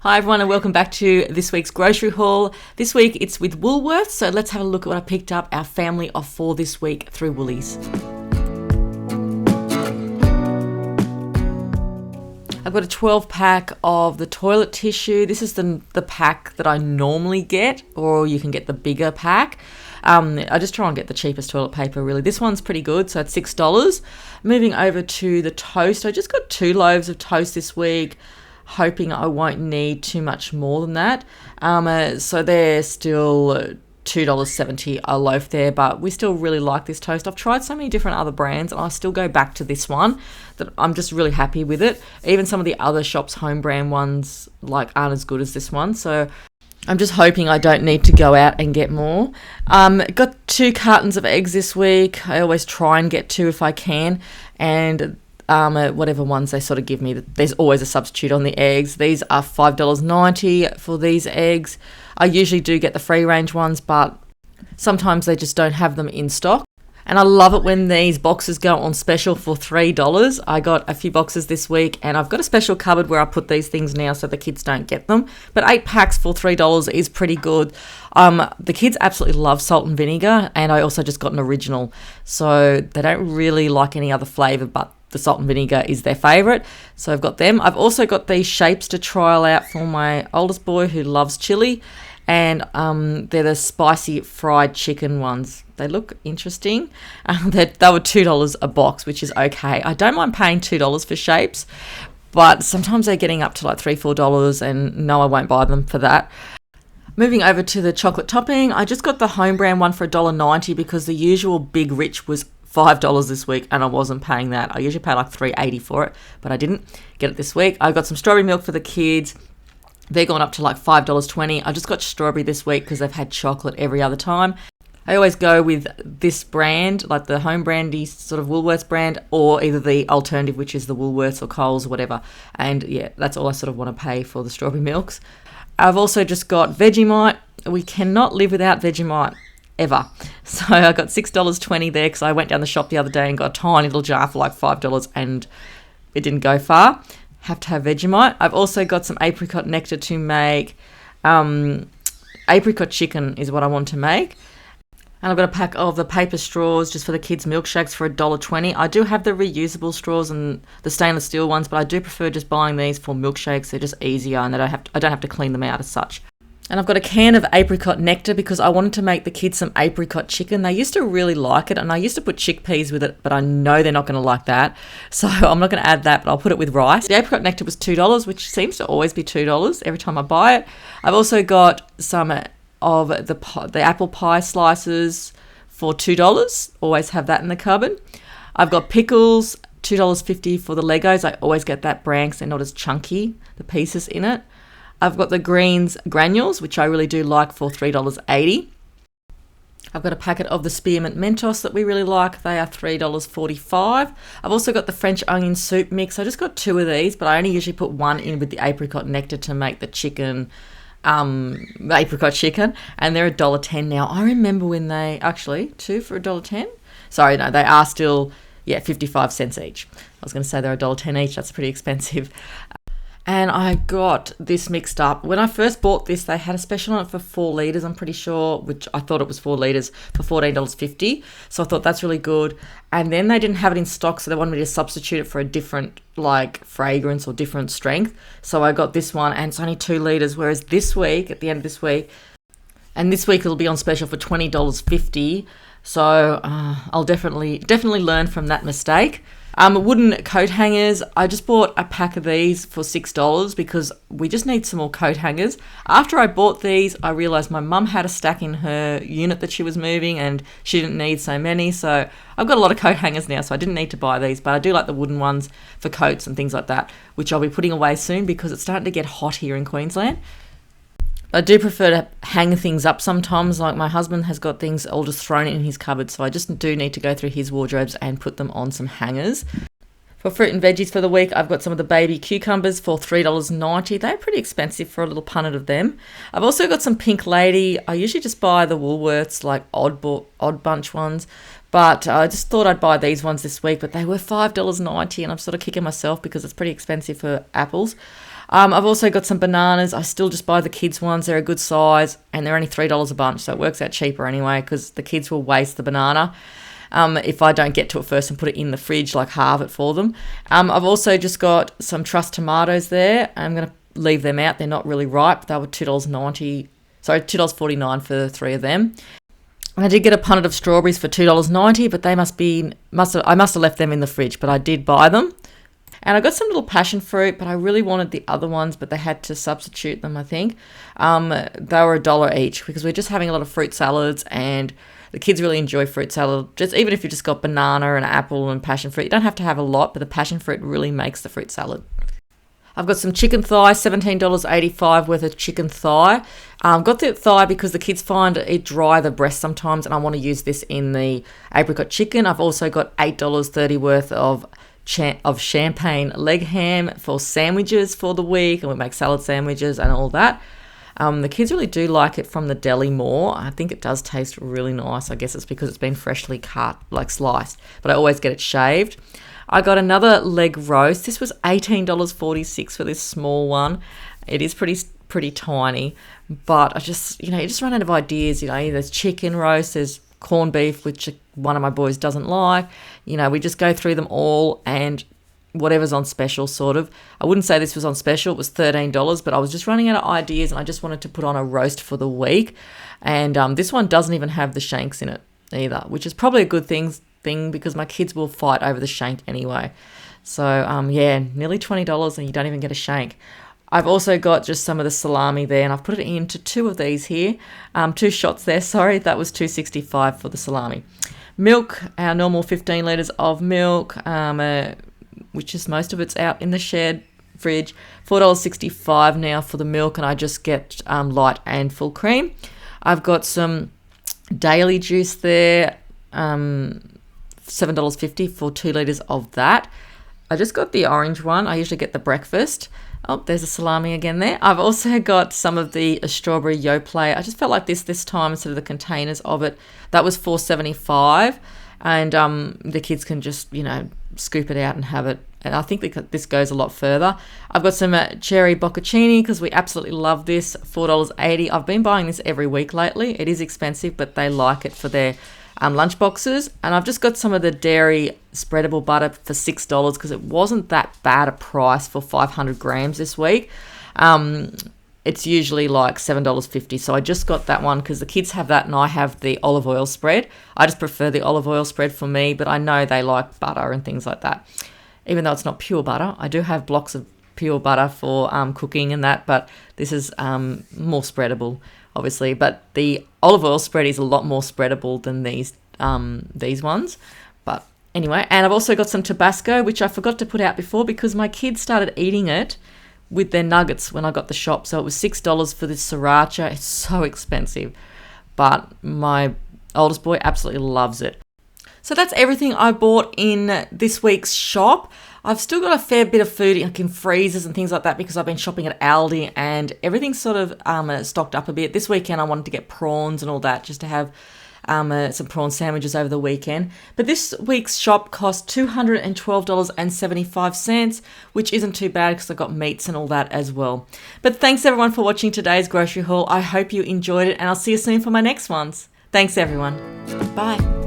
Hi everyone and welcome back to this week's grocery haul. This week it's with Woolworths, so let's have a look at what I picked up our family of 4 this week through Woolies. I've got a 12 pack of the toilet tissue. This is the pack that I normally get, or you can get the bigger pack. I just try and get the cheapest toilet paper really. This one's pretty good, so it's $6. Moving over to the toast, I just got 2 loaves of toast this week, hoping I won't need too much more than that. So they're still $2.70 a loaf there, but we still really like this toast. I've tried so many different other brands and I still go back to this one that I'm just really happy with it. Even some of the other shops' home brand ones aren't as good as this one, so I'm just hoping I don't need to go out and get more. Got 2 cartons of eggs this week. I always try and get 2 if I can, and whatever ones they sort of give me, there's always a substitute on the eggs. These are $5.90 for these eggs. I usually do get the free range ones, but sometimes they just don't have them in stock. And I love it when these boxes go on special for $3. I got a few boxes this week and I've got a special cupboard where I put these things now so the kids don't get them. But 8 packs for $3 is pretty good. The kids absolutely love salt and vinegar, and I also just got an original. So they don't really like any other flavour, but the salt and vinegar is their favourite. So I've got them. I've also got these shapes to trial out for my oldest boy who loves chili. And they're the spicy fried chicken ones. They look interesting. They were $2 a box, which is okay. I don't mind paying $2 for shapes, but sometimes they're getting up to like $3, $4, and no, I won't buy them for that. Moving over to the chocolate topping, I just got the home brand one for $1.90 because the usual Big Rich was $5 this week and I wasn't paying that. I usually pay like $3.80 for it, but I didn't get it this week. I got some strawberry milk for the kids. They're going up to like $5.20. I just got strawberry this week because they've had chocolate every other time. I always go with this brand, like the home brandy sort of Woolworths brand, or either the alternative, which is the Woolworths or Coles or whatever. And yeah, that's all I sort of want to pay for the strawberry milks. I've also just got Vegemite. We cannot live without Vegemite ever. So I got $6.20 there because I went down the shop the other day and got a tiny little jar for like $5 and it didn't go far. Have to have Vegemite. I've also got some apricot nectar to make. Apricot chicken is what I want to make. And I've got a pack of the paper straws just for the kids' milkshakes for $1.20. I do have the reusable straws and the stainless steel ones, but I do prefer just buying these for milkshakes. They're just easier and I don't have to clean them out as such. And I've got a can of apricot nectar because I wanted to make the kids some apricot chicken. They used to really like it, and I used to put chickpeas with it, but I know they're not going to like that. So I'm not going to add that, but I'll put it with rice. The apricot nectar was $2, which seems to always be $2 every time I buy it. I've also got some of the apple pie slices for $2. Always have that in the cupboard. I've got pickles, $2.50 for the Legos. I always get that brand because they're not as chunky, the pieces in it. I've got the greens granules, which I really do like, for $3.80. I've got a packet of the spearmint Mentos that we really like. They are $3.45. I've also got the French onion soup mix. I just got 2 of these, but I only usually put 1 in with the apricot nectar to make the chicken, apricot chicken, and they're $1.10 now. I remember when they, actually, 2 for $1.10? Sorry, no, they are still, 55 cents each. I was going to say they're $1.10 each. That's pretty expensive. And I got this mixed up. When I first bought this, they had a special on it for 4 litres, I'm pretty sure, which I thought it was 4 litres for $14.50. So I thought that's really good. And then they didn't have it in stock, so they wanted me to substitute it for a different fragrance or different strength. So I got this one, and it's only 2 litres, whereas this week, at the end of this week, and this week it'll be on special for $20.50. So I'll definitely learn from that mistake. Wooden coat hangers. I just bought a pack of these for $6 because we just need some more coat hangers. After I bought these, I realised my mum had a stack in her unit that she was moving and she didn't need so many. So I've got a lot of coat hangers now, so I didn't need to buy these. But I do like the wooden ones for coats and things like that, which I'll be putting away soon because it's starting to get hot here in Queensland. I do prefer to hang things up sometimes. Like my husband has got things all just thrown in his cupboard, so I just do need to go through his wardrobes and put them on some hangers. For fruit and veggies for the week, I've got some of the baby cucumbers for $3.90. They're pretty expensive for a little punnet of them. I've also got some Pink Lady. I usually just buy the Woolworths, odd bunch ones, but I just thought I'd buy these ones this week, but they were $5.90, and I'm sort of kicking myself because it's pretty expensive for apples. I've also got some bananas. I still just buy the kids' ones. They're a good size, and they're only $3 a bunch, so it works out cheaper anyway because the kids will waste the banana if I don't get to it first and put it in the fridge, like halve it for them. I've also just got some Trust tomatoes there. I'm going to leave them out. They're not really ripe. They were $2.49 for 3 of them. And I did get a punnet of strawberries for $2.90, but I must have left them in the fridge, but I did buy them. And I got some little passion fruit, but I really wanted the other ones, but they had to substitute them, I think. They were $1 each because we're just having a lot of fruit salads, and the kids really enjoy fruit salad. Just even if you just got banana and apple and passion fruit, you don't have to have a lot, but the passion fruit really makes the fruit salad. I've got some chicken thigh, $17.85 worth of chicken thigh. Got the thigh because the kids find it dry, the breast sometimes, and I want to use this in the apricot chicken. I've also got $8.30 worth of champagne leg ham for sandwiches for the week, and we make salad sandwiches and all that. The kids really do like it from the deli more. I think it does taste really nice. I guess it's because it's been freshly cut, like sliced, but I always get it shaved. I got another leg roast. This was $18.46 for this small one. It is pretty tiny, but I just, you just run out of ideas. There's chicken roast, there's corned beef, which one of my boys doesn't like. We just go through them all and whatever's on special, sort of. I wouldn't say this was on special. It was $13, but I was just running out of ideas and I just wanted to put on a roast for the week. And this one doesn't even have the shanks in it either, which is probably a good thing because my kids will fight over the shank anyway. So, nearly $20 and you don't even get a shank. I've also got just some of the salami there, and I've put it into 2 of these here. 2 shots there, sorry. That was $2.65 for the salami. Milk, our normal 15 litres of milk, which is most of it's out in the shared fridge. $4.65 now for the milk, and I just get light and full cream. I've got some daily juice there, $7.50 for 2 litres of that. I just got the orange one. I usually get the breakfast. Oh, there's a salami again there. I've also got some of the strawberry Yoplait. I just felt like this time instead of the containers of it. That was $4.75, and the kids can just, scoop it out and have it. And I think this goes a lot further. I've got some cherry bocconcini because we absolutely love this, $4.80. I've been buying this every week lately. It is expensive, but they like it for their lunch boxes. And I've just got some of the dairy spreadable butter for $6 because it wasn't that bad a price for 500 grams this week. It's usually like $7.50. So I just got that one because the kids have that and I have the olive oil spread. I just prefer the olive oil spread for me, but I know they like butter and things like that. Even though it's not pure butter, I do have blocks of pure butter for cooking and that, but this is more spreadable, obviously. But the olive oil spread is a lot more spreadable than these ones. But anyway, and I've also got some Tabasco, which I forgot to put out before because my kids started eating it with their nuggets when I got the shop. So it was $6 for this sriracha. It's so expensive, but my oldest boy absolutely loves it. So that's everything I bought in this week's shop. I've still got a fair bit of food in freezers and things like that because I've been shopping at Aldi and everything's sort of stocked up a bit. This weekend I wanted to get prawns and all that just to have some prawn sandwiches over the weekend. But this week's shop cost $212.75, which isn't too bad because I got meats and all that as well. But thanks everyone for watching today's grocery haul. I hope you enjoyed it and I'll see you soon for my next ones. Thanks everyone. Bye.